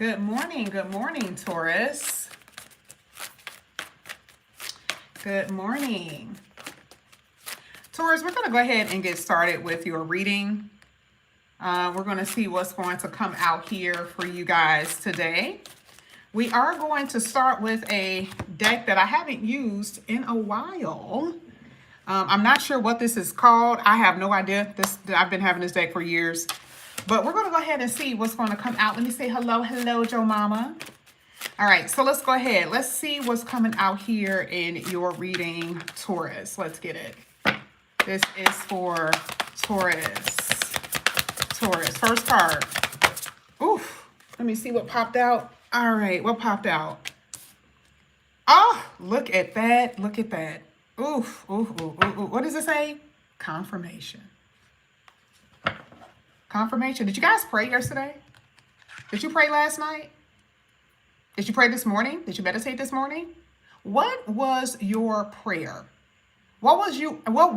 Good morning, Taurus. Good morning. Taurus, we're going to go ahead and get started with your reading. We're going to see what's going to come out here for you guys today. We are going to start with a deck that I haven't used in a while. I'm not sure what this is called. I have no idea. I've been having this deck for years. But we're going to go ahead and see what's going to come out. Let me say hello, Joe Mama. All right, so let's go ahead. Let's see what's coming out here in your reading, Taurus. Let's get it. This is for Taurus. First card. Oof. Let me see what popped out. All right, what popped out? Oh, look at that. Look at that. Oof. What does it say? Confirmation. Confirmation. Did you guys pray yesterday? Did you pray last night? Did you pray this morning? Did you meditate this morning? What was your prayer? What was you? What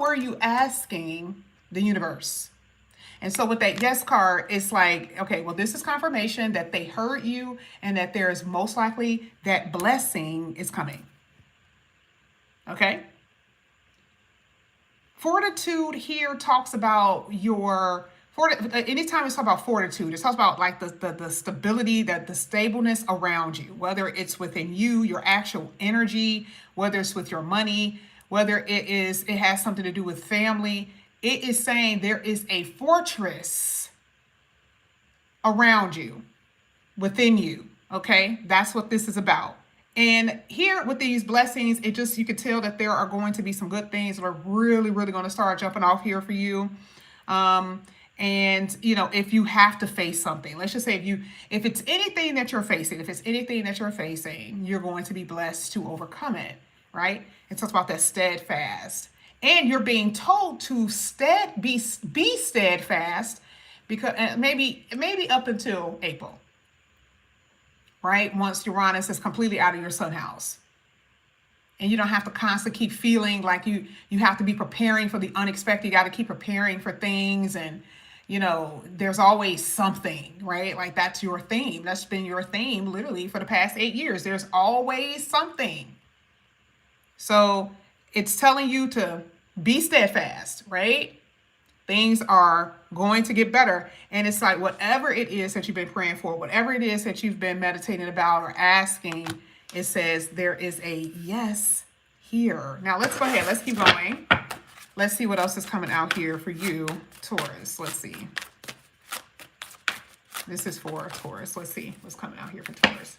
were you asking the universe? And so with that yes card, it's like, okay, well, this is confirmation that they heard you and that there is most likely that blessing is coming. Okay. Fortitude here talks about anytime it's talking about fortitude, it talks about like the stability, the stableness around you, whether it's within you, your actual energy, whether it's with your money, whether it has something to do with family. It is saying there is a fortress around you, within you. Okay, that's what this is about. And here with these blessings, you could tell that there are going to be some good things that are really, really going to start jumping off here for you. And, if you have to face something, let's just say if it's anything that you're facing, you're going to be blessed to overcome it, right? It talks about that steadfast. And you're being told to be steadfast because maybe up until April. Right? Once Uranus is completely out of your sun house. And you don't have to constantly keep feeling like you have to be preparing for the unexpected. You got to keep preparing for things. And, there's always something, right? Like that's your theme. That's been your theme literally for the past 8 years. There's always something. So it's telling you to be steadfast, right? Things are going to get better. And it's like whatever it is that you've been praying for, whatever it is that you've been meditating about or asking, it says there is a yes here. Now let's go ahead. Let's keep going. Let's see what else is coming out here for you, Taurus. Let's see. This is for Taurus. Let's see what's coming out here for Taurus.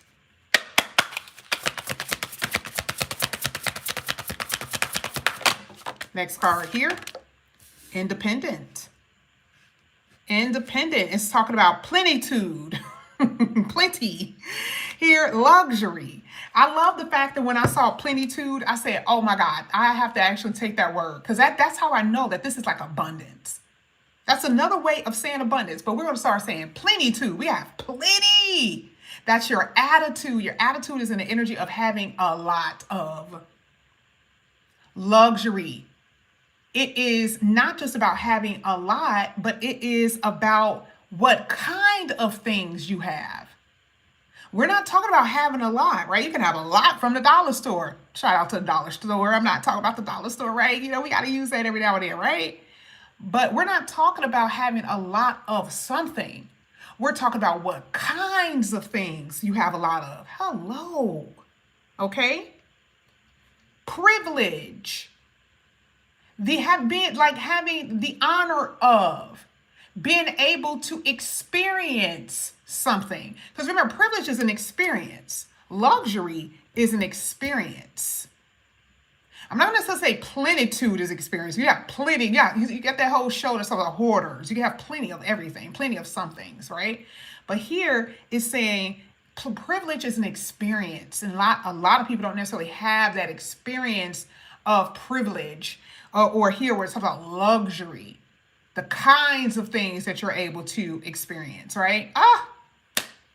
Next card here. Independent. It's talking about plenitude. Plenty. Here, luxury. I love the fact that when I saw plenitude, I said, oh my God, I have to actually take that word. Because that's how I know that this is like abundance. That's another way of saying abundance. But we're going to start saying plenitude. We have plenty. That's your attitude. Your attitude is in the energy of having a lot of luxury. It is not just about having a lot, but it is about what kind of things you have. We're not talking about having a lot, right? You can have a lot from the dollar store. Shout out to the dollar store. I'm not talking about the dollar store, right? We got to use that every now and then, right? But we're not talking about having a lot of something. We're talking about what kinds of things you have a lot of. Hello. Okay? Privilege. Having the honor of being able to experience something. Because remember, privilege is an experience. Luxury is an experience. I'm not going to say plenitude is experience. You got plenty. Yeah, you get that whole show that's about hoarders. You can have plenty of everything, plenty of some things, right? But here it's saying privilege is an experience. And a lot of people don't necessarily have that experience of privilege. Or here where it's about luxury, the kinds of things that you're able to experience, right?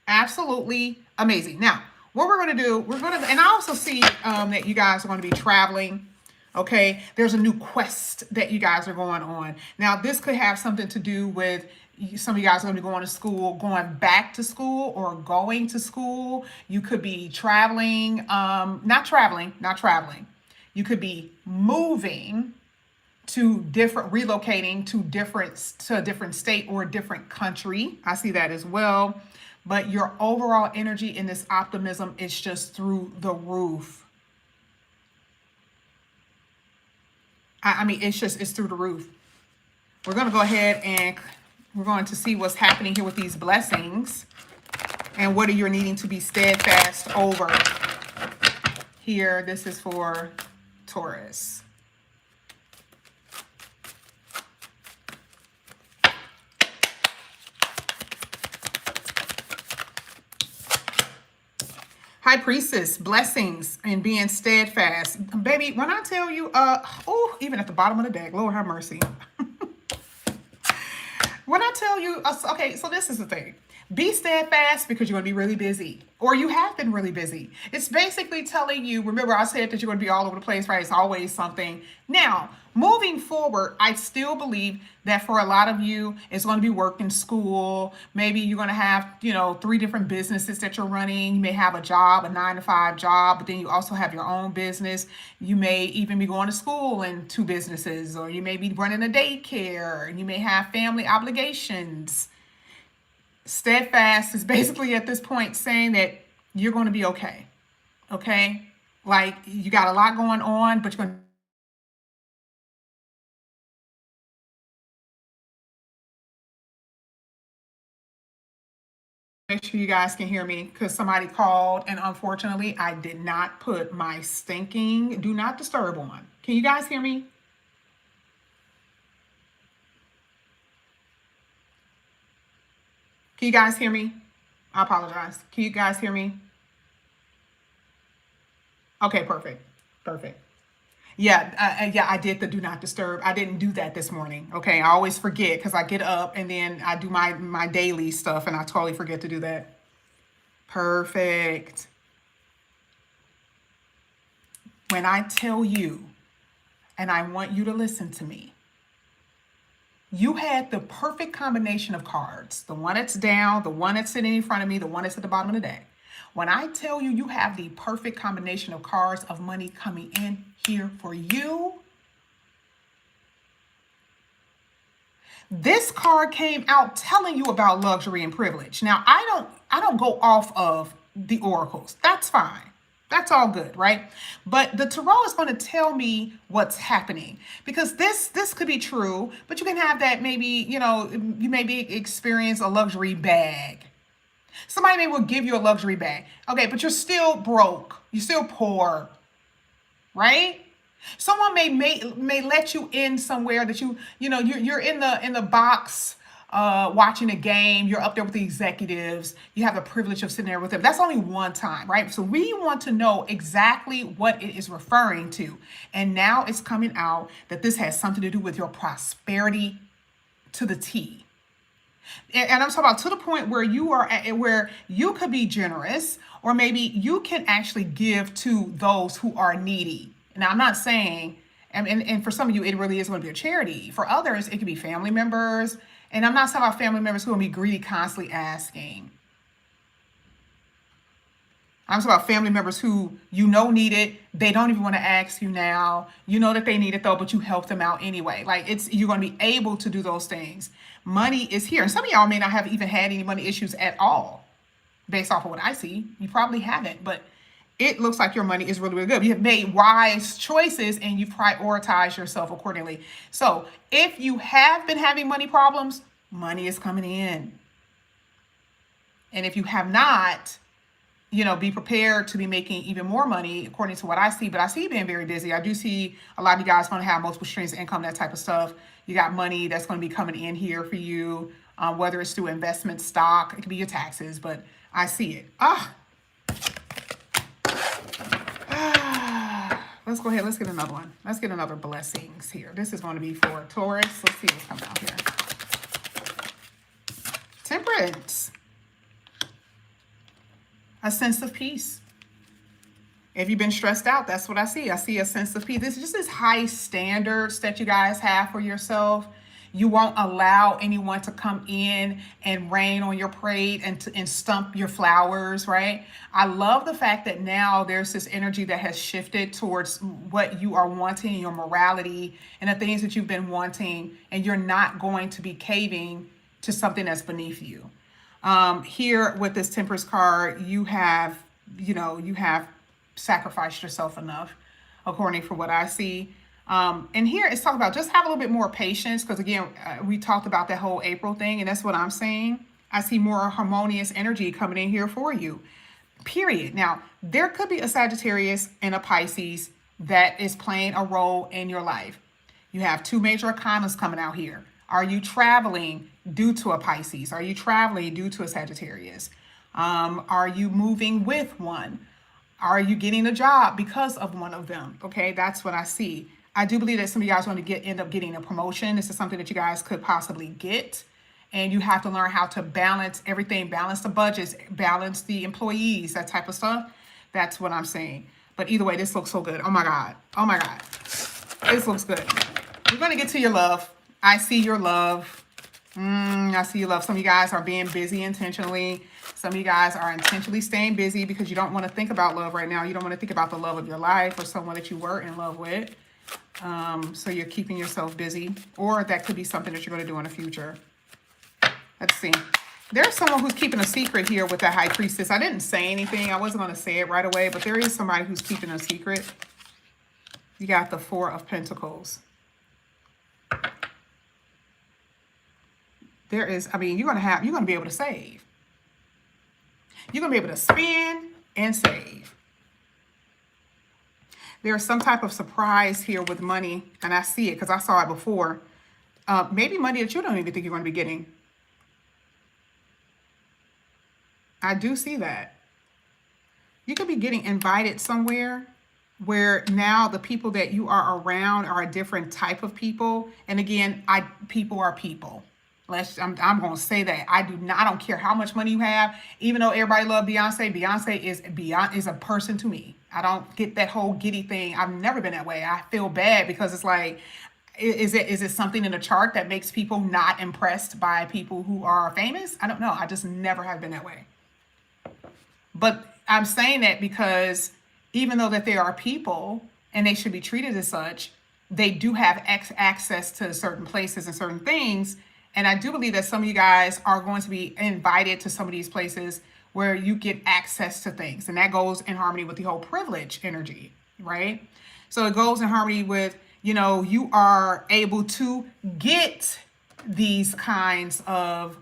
Absolutely amazing. Now, what we're going to do, and I also see that you guys are going to be traveling Okay, there's a new quest that you guys are going on. Now, this could have something to do with some of you guys are going to be going to school, going back to school, or going to school. You could be traveling, not traveling. You could be moving to relocating to a different state or a different country. I see that as well. But your overall energy in this optimism is just through the roof. I mean, it's through the roof. We're going to go ahead and we're going to see what's happening here with these blessings and what are you needing to be steadfast over here. This is for Taurus. High Priestess, blessings and being steadfast. Baby, when I tell you, even at the bottom of the deck, Lord have mercy. When I tell you, okay, so this is the thing. Be steadfast because you're going to be really busy, or you have been really busy. It's basically telling you, remember I said that you're going to be all over the place, right? It's always something. Now, moving forward, I still believe that for a lot of you, it's going to be work in school. Maybe you're going to have, 3 different businesses that you're running. You may have a job, a 9-to-5 job, but then you also have your own business. You may even be going to school in 2 businesses, or you may be running a daycare, and you may have family obligations. Steadfast is basically at this point saying that you're going to be okay. Okay? Like, you got a lot going on, but you're going to make sure you guys can hear me because somebody called and unfortunately I did not put my stinking do not disturb on. Can you guys hear me? Can you guys hear me? I apologize. Can you guys hear me? Okay, perfect. Perfect. Yeah, I did the do not disturb. I didn't do that this morning. Okay, I always forget because I get up and then I do my daily stuff and I totally forget to do that. Perfect. When I tell you, and I want you to listen to me, you had the perfect combination of cards. The one that's down, the one that's sitting in front of me, the one that's at the bottom of the deck. When I tell you, you have the perfect combination of cards of money coming in here for you. This card came out telling you about luxury and privilege. Now, I don't go off of the oracles. That's fine. That's all good, right? But the tarot is going to tell me what's happening because this could be true, but you can have that maybe, you maybe experience a luxury bag. Somebody may will give you a luxury bag. Okay, but you're still broke. You're still poor, right? Someone may let you in somewhere that you're in the box watching a game. You're up there with the executives. You have the privilege of sitting there with them. That's only one time, right? So we want to know exactly what it is referring to. And now it's coming out that this has something to do with your prosperity to the T. And I'm talking about to the point where you are at, where you could be generous, or maybe you can actually give to those who are needy. Now, I'm not saying, and for some of you, it really is going to be a charity. For others, it could be family members. And I'm not talking about family members who are going to be greedy, constantly asking. I'm talking about family members who need it. They don't even want to ask you now. You know that they need it though, but you help them out anyway. Like you're going to be able to do those things. Money is here. And some of y'all may not have even had any money issues at all. Based off of what I see, you probably haven't, but it looks like your money is really, really good. You have made wise choices and you prioritize yourself accordingly. So if you have been having money problems, money is coming in. And if you have not, be prepared to be making even more money according to what I see. But I see you being very busy. I do see a lot of you guys going to have multiple streams of income, that type of stuff. You got money that's going to be coming in here for you, whether it's through investment stock. It could be your taxes, but I see it. Let's go ahead. Let's get another one. Let's get another blessings here. This is going to be for Taurus. Let's see what's coming out here. Temperance. A sense of peace. If you've been stressed out, that's what I see. I see a sense of peace. This is just this high standards that you guys have for yourself. You won't allow anyone to come in and rain on your parade and stump your flowers, right? I love the fact that now there's this energy that has shifted towards what you are wanting, your morality, and the things that you've been wanting, and you're not going to be caving to something that's beneath you. Here with this Temperance card, you have sacrificed yourself enough, according for what I see. And here it's talking about just have a little bit more patience, because again, we talked about that whole April thing, and that's what I'm saying. I see more harmonious energy coming in here for you, period. Now, there could be a Sagittarius and a Pisces that is playing a role in your life. You have two major arcanas coming out here. Are you traveling due to a Pisces? Are you traveling due to a Sagittarius? Are you moving with one? Are you getting a job because of one of them? Okay, that's what I see. I do believe that some of you guys want to end up getting a promotion. This is something that you guys could possibly get. And you have to learn how to balance everything, balance the budgets, balance the employees, that type of stuff. That's what I'm saying. But either way, this looks so good. Oh my God. Oh my God. This looks good. We're going to get to your love. I see your love. I see your love. Some of you guys are being busy intentionally. Some of you guys are intentionally staying busy because you don't want to think about love right now. You don't want to think about the love of your life or someone that you were in love with. So you're keeping yourself busy, or that could be something that you're going to do in the future. Let's see. There's someone who's keeping a secret here with that High Priestess. I didn't say anything. I wasn't going to say it right away, but there is somebody who's keeping a secret. You got the Four of Pentacles. There is, I mean, you're going to be able to save. You're going to be able to spend and save. There's some type of surprise here with money, and I see it because I saw it before. Maybe money that you don't even think you're going to be getting. I do see that. You could be getting invited somewhere where now the people that you are around are a different type of people. And again, people are people. I'm going to say that. I don't care how much money you have. Even though everybody loves Beyonce, Beyonce is a person to me. I don't get that whole giddy thing. I've never been that way. I feel bad because it's like, is it something in a chart that makes people not impressed by people who are famous? I don't know. I just never have been that way. But I'm saying that because even though that they are people and they should be treated as such, they do have access to certain places and certain things. And I do believe that some of you guys are going to be invited to some of these places where you get access to things. And that goes in harmony with the whole privilege energy, right? So it goes in harmony with, you are able to get these kinds of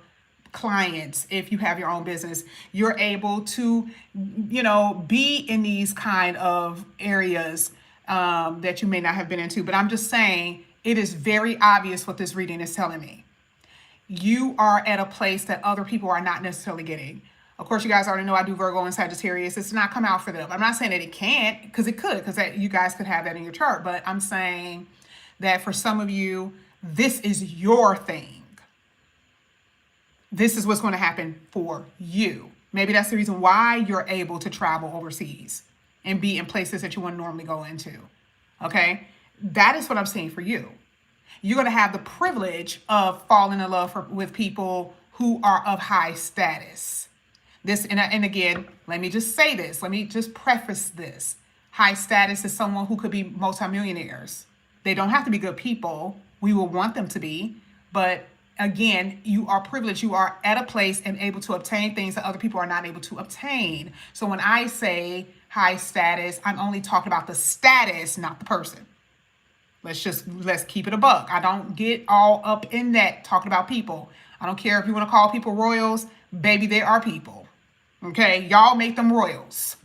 clients. If you have your own business, you're able to, be in these kind of areas that you may not have been into. But I'm just saying, it is very obvious what this reading is telling me. You are at a place that other people are not necessarily getting. Of course, you guys already know I do Virgo and Sagittarius. It's not come out for them. I'm not saying that it can't, because it could, because you guys could have that in your chart. But I'm saying that for some of you, this is your thing. This is what's going to happen for you. Maybe that's the reason why you're able to travel overseas and be in places that you wouldn't normally go into. Okay? That is what I'm saying for you. You're going to have the privilege of falling in love with people who are of high status. And again, let me just say this. Let me just preface this. High status is someone who could be multimillionaires. They don't have to be good people. We will want them to be. But again, you are privileged. You are at a place and able to obtain things that other people are not able to obtain. So when I say high status, I'm only talking about the status, not the person. Let's keep it a buck. I don't get all up in that talking about people. I don't care if you want to call people royals. Baby, they are people. Okay? Y'all make them royals.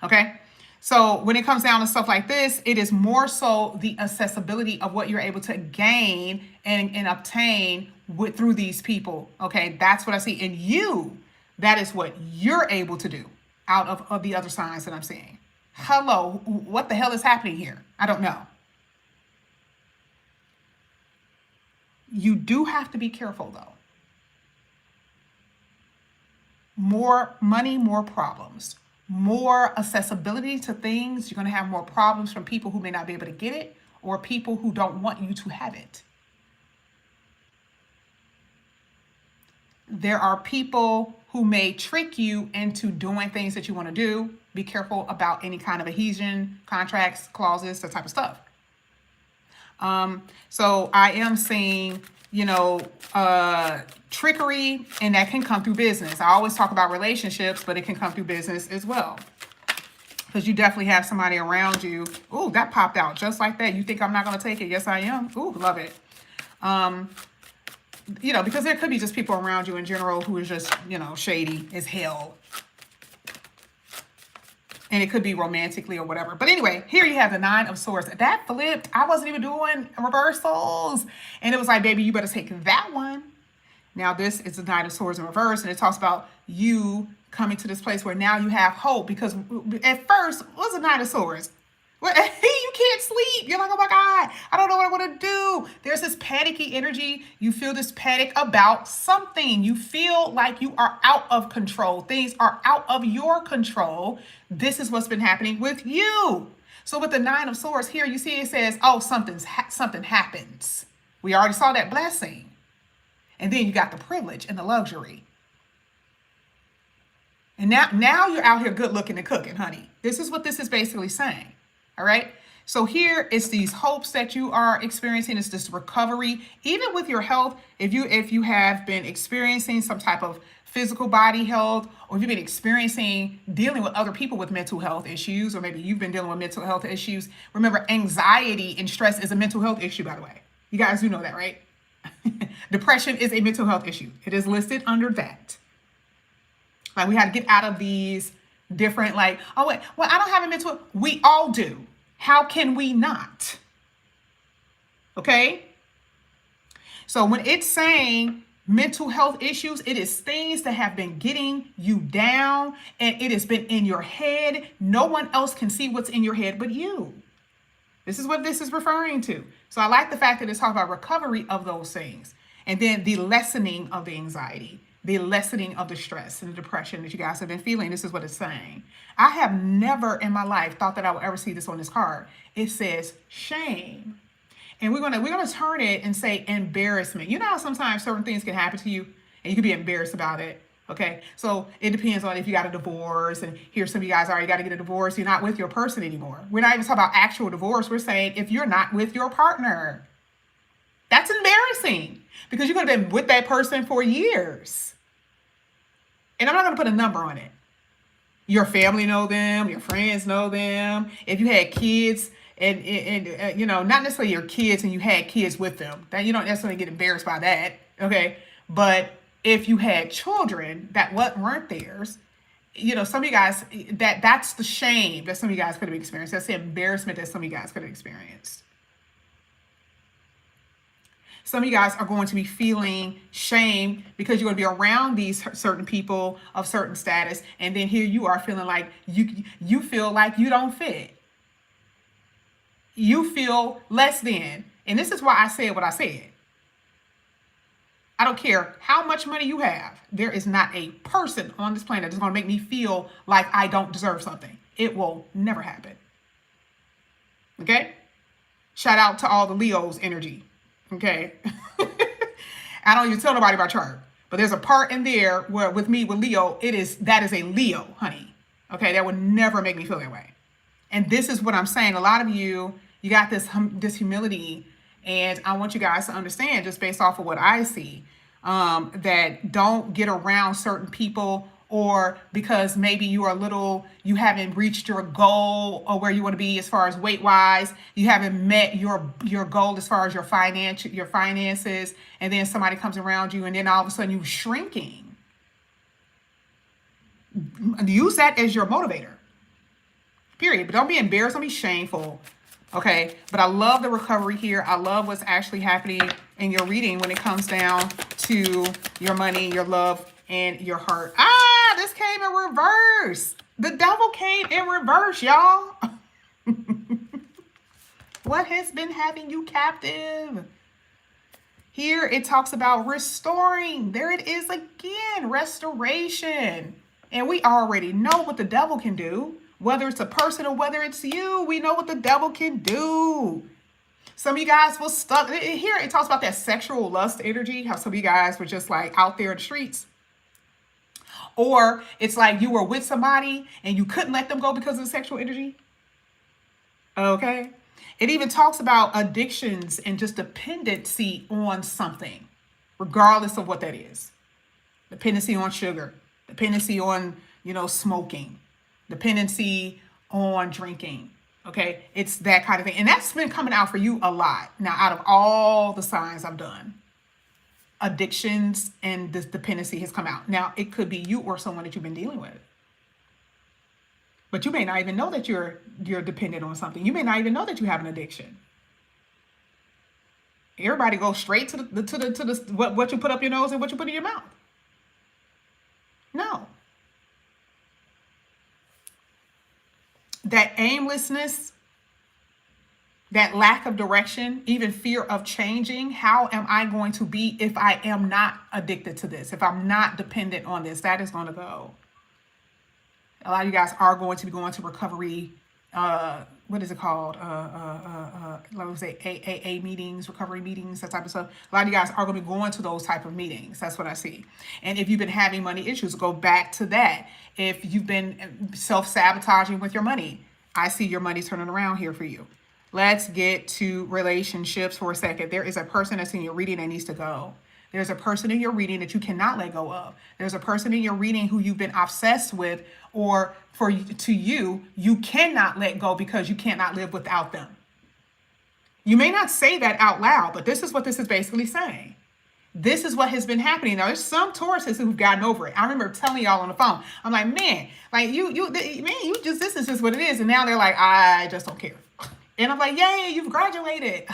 Okay? So when it comes down to stuff like this, it is more so the accessibility of what you're able to gain and obtain through these people. Okay? That's what I see. And that is what you're able to do out of the other signs that I'm seeing. Hello, what the hell is happening here? I don't know. You do have to be careful, though. More money, more problems. more accessibility to things. You're going to have more problems from people who may not be able to get it, or people who don't want you to have it. There are people who may trick you into doing things that you want to do. Be careful about any kind of adhesion, contracts, clauses, that type of stuff. So I am seeing, trickery, and that can come through business. I always talk about relationships, but it can come through business as well. Because you definitely have somebody around you. Ooh, that popped out just like that. You think I'm not going to take it? Yes, I am. Ooh, love it. Because there could be just people around you in general who is just, shady as hell. And it could be romantically or whatever. But anyway, here you have the 9 of Swords. That flipped. I wasn't even doing reversals. And it was like, baby, you better take that one. Now, this is the 9 of Swords in reverse. And it talks about you coming to this place where now you have hope. Because at first, what's the 9 of Swords? Well, you can't sleep. You're like, oh my God, I don't know what I want to do. There's this panicky energy. You feel this panic about something. You feel like you are out of control. Things are out of your control. This is what's been happening with you. So with the 9 of Swords here, you see it says, oh, something happens. We already saw that blessing. And then you got the privilege and the luxury. And now you're out here good looking and cooking, honey. This is what this is basically saying. All right. So here it's these hopes that you are experiencing. It's this recovery, even with your health. If you have been experiencing some type of physical body health, or if you've been experiencing dealing with other people with mental health issues, or maybe you've been dealing with mental health issues. Remember, anxiety and stress is a mental health issue, by the way. You guys do know that, right? Depression is a mental health issue. It is listed under that. Like, we had to get out of these different, like, oh, wait, well, I don't have a mental, we all do. How can we not? Okay. So when it's saying mental health issues, it is things that have been getting you down, and it has been in your head. No one else can see what's in your head but you. This is what this is referring to. So I like the fact that it's talking about recovery of those things, and then the lessening of the anxiety, the lessening of the stress and the depression that you guys have been feeling. This is what it's saying. I have never in my life thought that I would ever see this on this card. It says shame. And we're gonna turn it and say embarrassment. You know how sometimes certain things can happen to you and you can be embarrassed about it. Okay. So it depends on if you got a divorce, and here some of you guys are, you got to get a divorce. You're not with your person anymore. We're not even talking about actual divorce. We're saying if you're not with your partner, that's embarrassing, because you're going to be with that person for years. And I'm not going to put a number on it. Your family know them. Your friends know them. If you had kids and not necessarily your kids and you had kids with them, then you don't necessarily get embarrassed by that. Okay. But if you had children that weren't theirs, some of you guys, that's the shame that some of you guys could have experienced. That's the embarrassment that some of you guys could have experienced. Some of you guys are going to be feeling shame because you're going to be around these certain people of certain status. And then here you are feeling like you feel like you don't fit. You feel less than. And this is why I said what I said. I don't care how much money you have. There is not a person on this planet that's going to make me feel like I don't deserve something. It will never happen. Okay? Shout out to all the Leo's energy. Okay. I don't even tell nobody about chart, but there's a part in there where with me, with Leo, that is a Leo, honey. Okay. That would never make me feel that way. And this is what I'm saying. A lot of you got this humility, and I want you guys to understand, just based off of what I see, that don't get around certain people, or because maybe you haven't reached your goal or where you want to be as far as weight wise. You haven't met your goal as far as your finances. And then somebody comes around you, and then all of a sudden you're shrinking. Use that as your motivator, period. But don't be embarrassed. Don't be shameful. Okay. But I love the recovery here. I love what's actually happening in your reading when it comes down to your money, your love, and your heart. This came in reverse. The devil came in reverse, y'all. What has been having you captive? Here it talks about restoring. There it is again, restoration. And we already know what the devil can do. Whether it's a person or whether it's you, we know what the devil can do. Some of you guys will stuck here. It talks about that sexual lust energy, how some of you guys were just like out there in the streets. Or it's like you were with somebody and you couldn't let them go because of the sexual energy. Okay. It even talks about addictions and just dependency on something, regardless of what that is. Dependency on sugar, dependency on, smoking, dependency on drinking. Okay. It's that kind of thing. And that's been coming out for you a lot. Now, out of all the signs I've done, addictions and this dependency has come out. Now, it could be you or someone that you've been dealing with. But you may not even know that you're dependent on something. You may not even know that you have an addiction. Everybody goes straight to the what you put up your nose and what you put in your mouth. No. That aimlessness, that lack of direction, even fear of changing. How am I going to be if I am not addicted to this? If I'm not dependent on this, that is going to go. A lot of you guys are going to be going to recovery. What is it called? Let me say AA meetings, recovery meetings, that type of stuff. A lot of you guys are going to be going to those type of meetings. That's what I see. And if you've been having money issues, go back to that. If you've been self-sabotaging with your money, I see your money turning around here for you. Let's get to relationships for a second. There is a person that's in your reading that needs to go. There's a person in your reading that you cannot let go of. There's a person in your reading who you've been obsessed with, or to you cannot let go because you cannot live without them. You may not say that out loud, but this is what this is basically saying. This is what has been happening. Now, there's some Tauruses who've gotten over it. I remember telling y'all on the phone, I'm like, man, like this is just what it is. And now they're like, I just don't care. And I'm like, yay, you've graduated.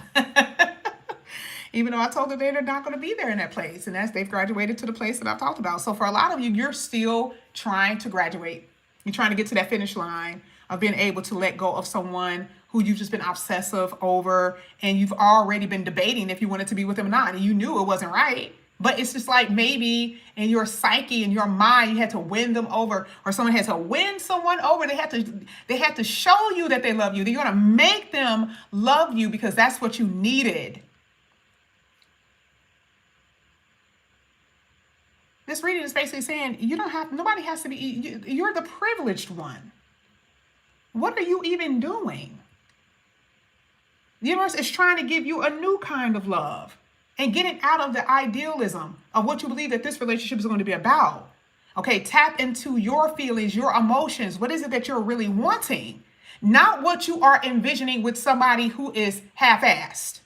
Even though I told them they're not going to be there in that place. And they've graduated to the place that I've talked about. So for a lot of you, you're still trying to graduate. You're trying to get to that finish line of being able to let go of someone who you've just been obsessive over. And you've already been debating if you wanted to be with them or not. And you knew it wasn't right. But it's just like maybe in your psyche, in your mind, you had to win them over, or someone had to win someone over. They had to show you that they love you. You're going to make them love you because that's what you needed. This reading is basically saying nobody has to be, you're the privileged one. What are you even doing? The universe is trying to give you a new kind of love and get it out of the idealism of what you believe that this relationship is going to be about. Okay, tap into your feelings, your emotions. What is it that you're really wanting? Not what you are envisioning with somebody who is half-assed.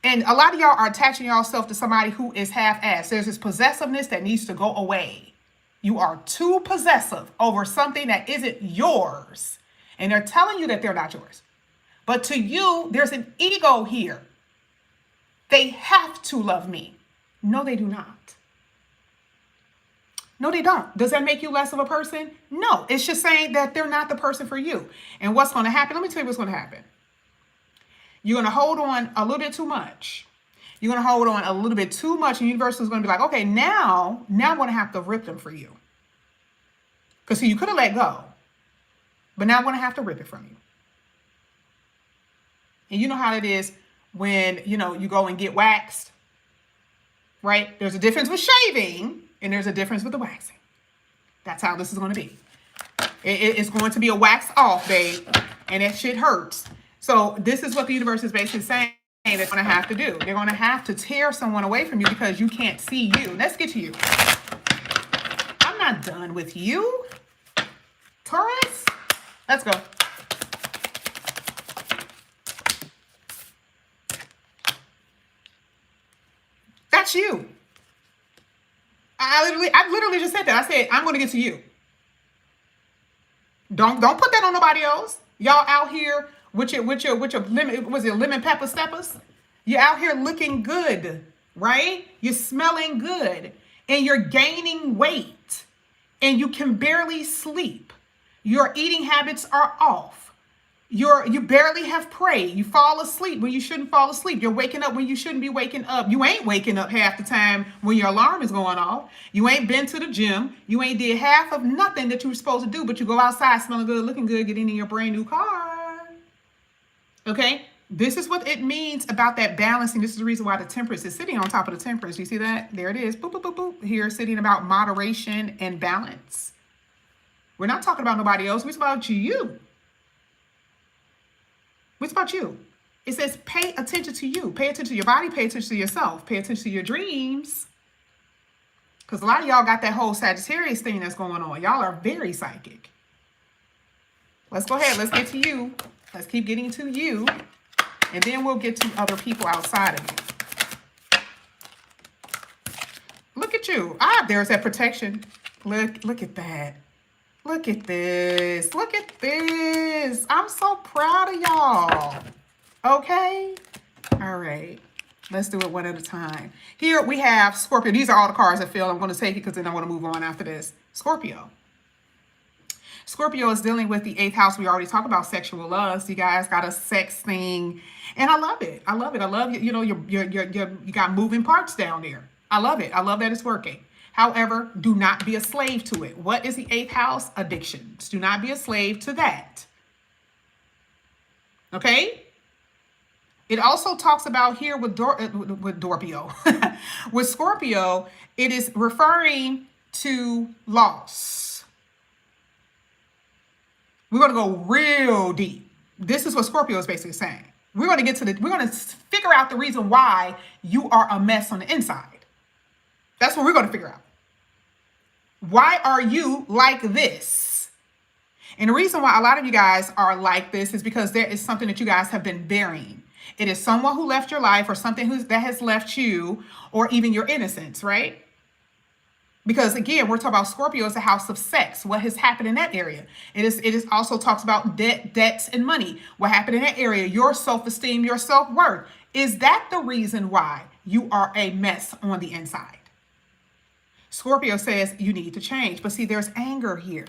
And a lot of y'all are attaching yourself to somebody who is half-assed. There's this possessiveness that needs to go away. You are too possessive over something that isn't yours. And they're telling you that they're not yours. But to you, there's an ego here. They have to love me. No, they do not. No, they don't. Does that make you less of a person? No, it's just saying that they're not the person for you. And what's going to happen? Let me tell you what's going to happen. You're going to hold on a little bit too much. You're going to hold on a little bit too much. And the universe is going to be like, okay, now I'm going to have to rip them for you. Because see, you could have let go, but now I'm going to have to rip it from you. And you know how it is when, you go and get waxed, right? There's a difference with shaving and there's a difference with the waxing. That's how this is going to be. It's going to be a wax off, babe. And that shit hurts. So this is what the universe is basically saying they're going to have to do. They're going to have to tear someone away from you because you can't see you. Let's get to you. I'm not done with you, Taurus. Let's go. That's you. I literally just said that. I said, I'm going to get to you. Don't put that on nobody else. Y'all out here with your lemon pepper steppers? You're out here looking good, right? You're smelling good and you're gaining weight and you can barely sleep. Your eating habits are off. You barely have prayed. You fall asleep when you shouldn't fall asleep. You're waking up when you shouldn't be waking up. You ain't waking up half the time when your alarm is going off. You ain't been to the gym. You ain't did half of nothing that you were supposed to do, but you go outside smelling good, looking good, getting in your brand new car. Okay? This is what it means about that balancing. This is the reason why the Temperance is sitting on top of the Temperance. You see that? There it is. Boop, boop, boop, boop. Here, sitting about moderation and balance. We're not talking about nobody else. We're talking about you. What's about you? It says pay attention to you. Pay attention to your body. Pay attention to yourself. Pay attention to your dreams. Because a lot of y'all got that whole Sagittarius thing that's going on. Y'all are very psychic. Let's go ahead. Let's get to you. Let's keep getting to you. And then we'll get to other people outside of you. Look at you. Ah, there's that protection. Look at that. Look at this. Look at this. I'm so proud of y'all. Okay? All right. Let's do it one at a time. Here we have Scorpio. These are all the cards I feel I'm going to take it because then I want to move on after this. Scorpio. Scorpio is dealing with the 8th house. We already talked about sexual lust. You guys got a sex thing. And I love it. I love it. I love you. You know, you got moving parts down there. I love it. I love that it's working. However, do not be a slave to it. What is the 8th house? Addictions. Do not be a slave to that. Okay? It also talks about here with Scorpio. With Scorpio, it is referring to loss. We're going to go real deep. This is what Scorpio is basically saying. We're going to figure out the reason why you are a mess on the inside. That's what we're going to figure out. Why are you like this? And the reason why a lot of you guys are like this is because there is something that you guys have been burying. It is someone who left your life or something that has left you or even your innocence, right? Because again, we're talking about Scorpio as a house of sex. What has happened in that area? It is also talks about debts and money. What happened in that area? Your self-esteem, your self-worth. Is that the reason why you are a mess on the inside? Scorpio says you need to change. But see, there's anger here.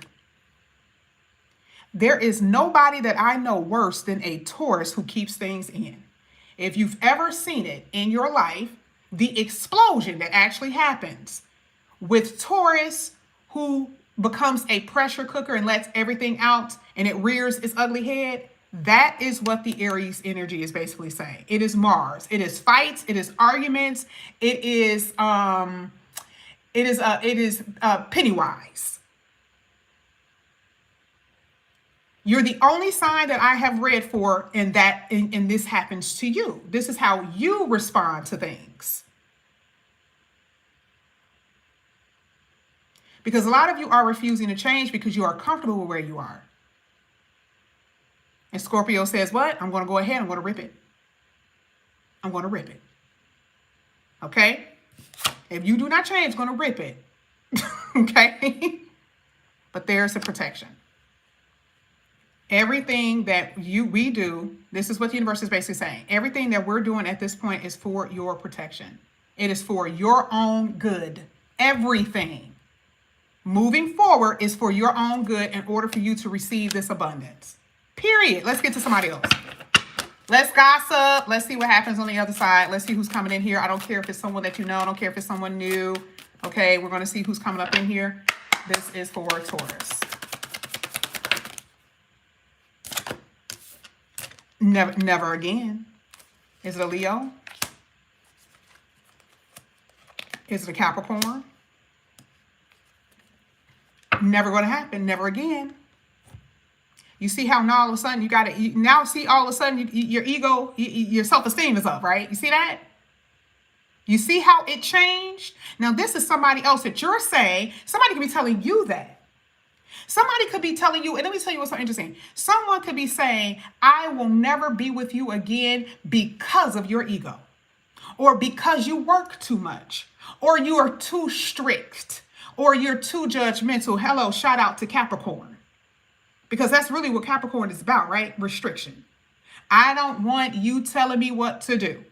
There is nobody that I know worse than a Taurus who keeps things in. If you've ever seen it in your life, the explosion that actually happens with Taurus who becomes a pressure cooker and lets everything out and it rears its ugly head, that is what the Aries energy is basically saying. It is Mars. It is fights. It is arguments. It is Pennywise. You're the only sign that I have read for in that, and this happens to you. This is how you respond to things. Because a lot of you are refusing to change because you are comfortable with where you are. And Scorpio says, what? I'm going to go ahead. I'm going to rip it. I'm going to rip it. Okay? If you do not change, I'm going to rip it. Okay? But there's a protection. Everything that we do, this is what the universe is basically saying. Everything that we're doing at this point is for your protection. It is for your own good. Everything moving forward is for your own good in order for you to receive this abundance. Period. Let's get to somebody else. Let's gossip. Let's see what happens on the other side. Let's see who's coming in here. I don't care if it's someone that you know. I don't care if it's someone new. Okay, we're going to see who's coming up in here. This is for Taurus. Never again. Is it a Leo? Is it a Capricorn? Never going to happen. Never again. You see how now all of a sudden your ego, your self-esteem is up, right? You see that? You see how it changed? Now this is somebody else that you're saying. Somebody could be telling you that. Somebody could be telling you, and let me tell you what's so interesting. Someone could be saying, I will never be with you again because of your ego, or because you work too much, or you are too strict, or you're too judgmental. Hello, shout out to Capricorn. Because that's really what Capricorn is about, right? Restriction. I don't want you telling me what to do.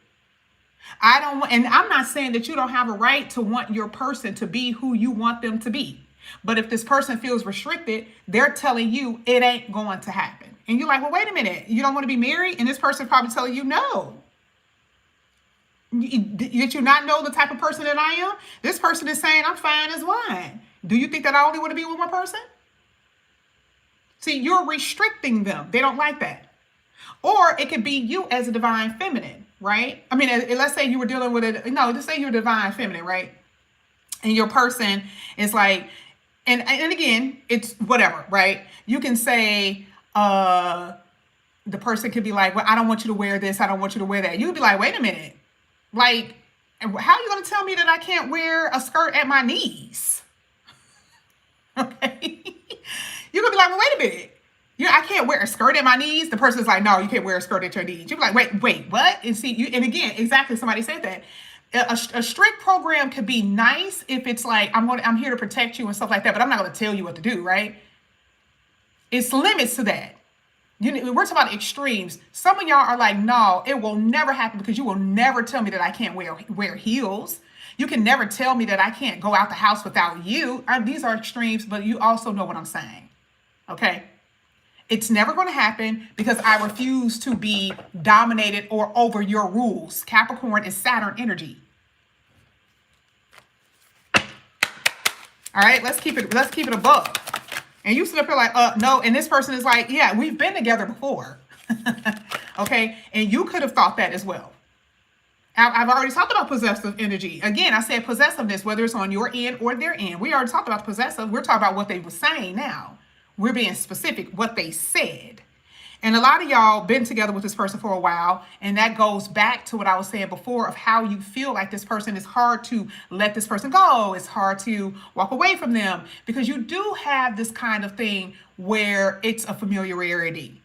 I don't want, and I'm not saying that you don't have a right to want your person to be who you want them to be. But if this person feels restricted, they're telling you it ain't going to happen. And you're like, well, wait a minute. You don't want to be married? And this person probably telling you no. Did you not know the type of person that I am? This person is saying I'm fine as wine. Do you think that I only want to be with one person? See, you're restricting them. They don't like that. Or it could be you as a divine feminine, right? I mean, let's say you were dealing with it. No, just say you're divine feminine, right? And your person is like, and again, it's whatever, right? You can say, the person could be like, well, I don't want you to wear this. I don't want you to wear that. You'd be like, wait a minute. Like, how are you going to tell me that I can't wear a skirt at my knees? Okay. You're going to be like, well, wait a minute. I can't wear a skirt at my knees. The person's like, no, you can't wear a skirt at your knees. You're like, wait, what? And see, and again, exactly, somebody said that. A strict program could be nice if it's like, I'm here to protect you and stuff like that, but I'm not going to tell you what to do, right? It's limits to that. We're talking about extremes. Some of y'all are like, no, it will never happen because you will never tell me that I can't wear heels. You can never tell me that I can't go out the house without you. These are extremes, but you also know what I'm saying. Okay? It's never going to happen because I refuse to be dominated or over your rules. Capricorn is Saturn energy. All right, let's keep it above. And you sit up here like, no. And this person is like, yeah, we've been together before. Okay. And you could have thought that as well. I've already talked about possessive energy. Again, I said possessiveness, whether it's on your end or their end. We already talked about possessive. We're talking about what they were saying now. We're being specific, what they said. And a lot of y'all been together with this person for a while. And that goes back to what I was saying before of how you feel like this person. It's hard to let this person go. It's hard to walk away from them because you do have this kind of thing where it's a familiarity.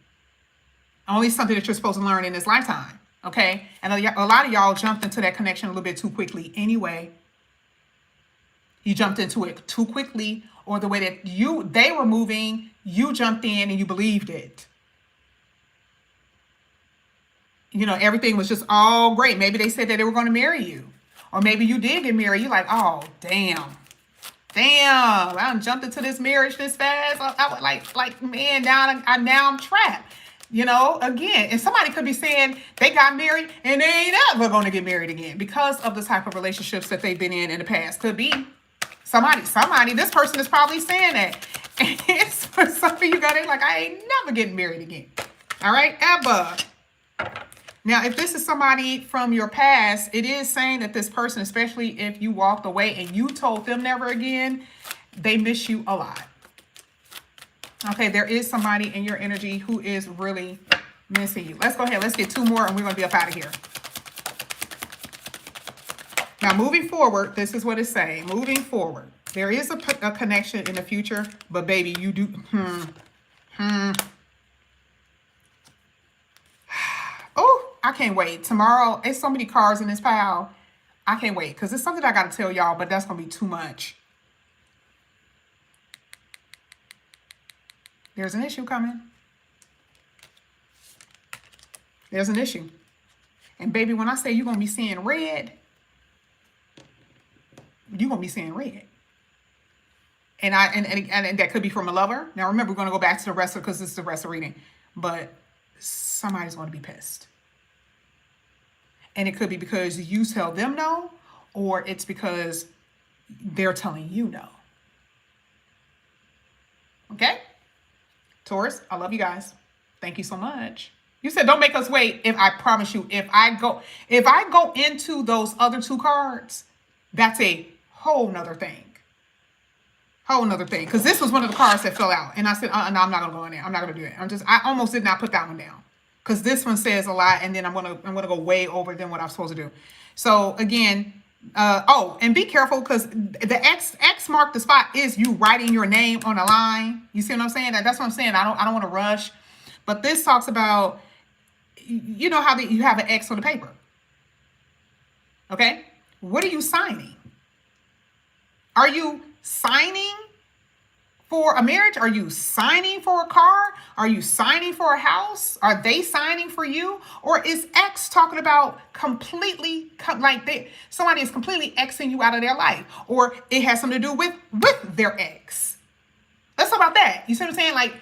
Only something that you're supposed to learn in this lifetime. Okay. And a lot of y'all jumped into that connection a little bit too quickly anyway. You jumped into it too quickly, or the way that they were moving, you jumped in and you believed it. Everything was just all great. Maybe they said that they were going to marry you. Or maybe you did get married. You're like, oh, damn, I jumped into this marriage this fast. I was like, man, now I'm trapped. Again, and somebody could be saying they got married and they ain't ever going to get married again because of the type of relationships that they've been in the past. Could be somebody, this person is probably saying that. And it's for some of you guys, like, I ain't never getting married again. All right, ever. Now, if this is somebody from your past, it is saying that this person, especially if you walked away and you told them never again, they miss you a lot. Okay, there is somebody in your energy who is really missing you. Let's go ahead. Let's get two more and we're going to be up out of here. Now, moving forward, this is what it's saying. Moving forward, there is a connection in the future, but baby, you do... Oh, I can't wait. Tomorrow, it's so many cards in this pile. I can't wait because it's something I got to tell y'all, but that's going to be too much. There's an issue coming. There's an issue. And baby, when I say you're going to be seeing red, you're going to be seeing red. And that could be from a lover. Now, remember, we're going to go back to the rest because this is the rest of reading. But somebody's going to be pissed. And it could be because you tell them no, or it's because they're telling you no. Okay? Taurus, I love you guys. Thank you so much. You said don't make us wait. If I promise you, if I go into those other two cards, that's a whole nother thing. Whole nother thing. Because this was one of the cards that fell out. And I said, no, I'm not gonna go in there. I'm not gonna do it. I almost did not put that one down. Because this one says a lot, and then I'm gonna go way over than what I'm supposed to do. So again, and be careful because the X mark the spot is you writing your name on a line. You see what I'm saying? That's what I'm saying. I don't want to rush, but this talks about, you know how you have an X on the paper. Okay, what are you signing? Are you signing for a marriage? Are you signing for a car? Are you signing for a house? Are they signing for you? Or is X talking about completely, somebody is completely Xing you out of their life? Or it has something to do with their ex? Let's talk about that. You see what I'm saying? Like,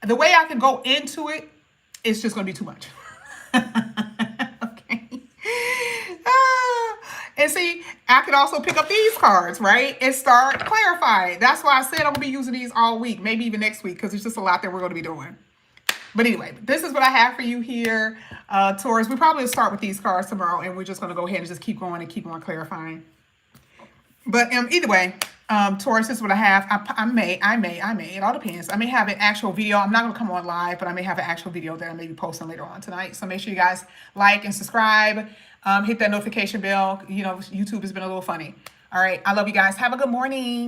the way I can go into it it's just going to be too much. Okay. Ah, and see, I could also pick up these cards, right? And start clarifying. That's why I said I'm going to be using these all week, maybe even next week, because there's just a lot that we're going to be doing. But anyway, this is what I have for you here, Taurus. We probably will start with these cards tomorrow, and we're just going to go ahead and just keep going and keep on clarifying. But either way, Taurus, this is what I have. I may, it all depends. I may have an actual video. I'm not going to come on live, but I may have an actual video that I may be posting later on tonight. So make sure you guys like and subscribe. Hit that notification bell. You know, YouTube has been a little funny. All right. I love you guys. Have a good morning.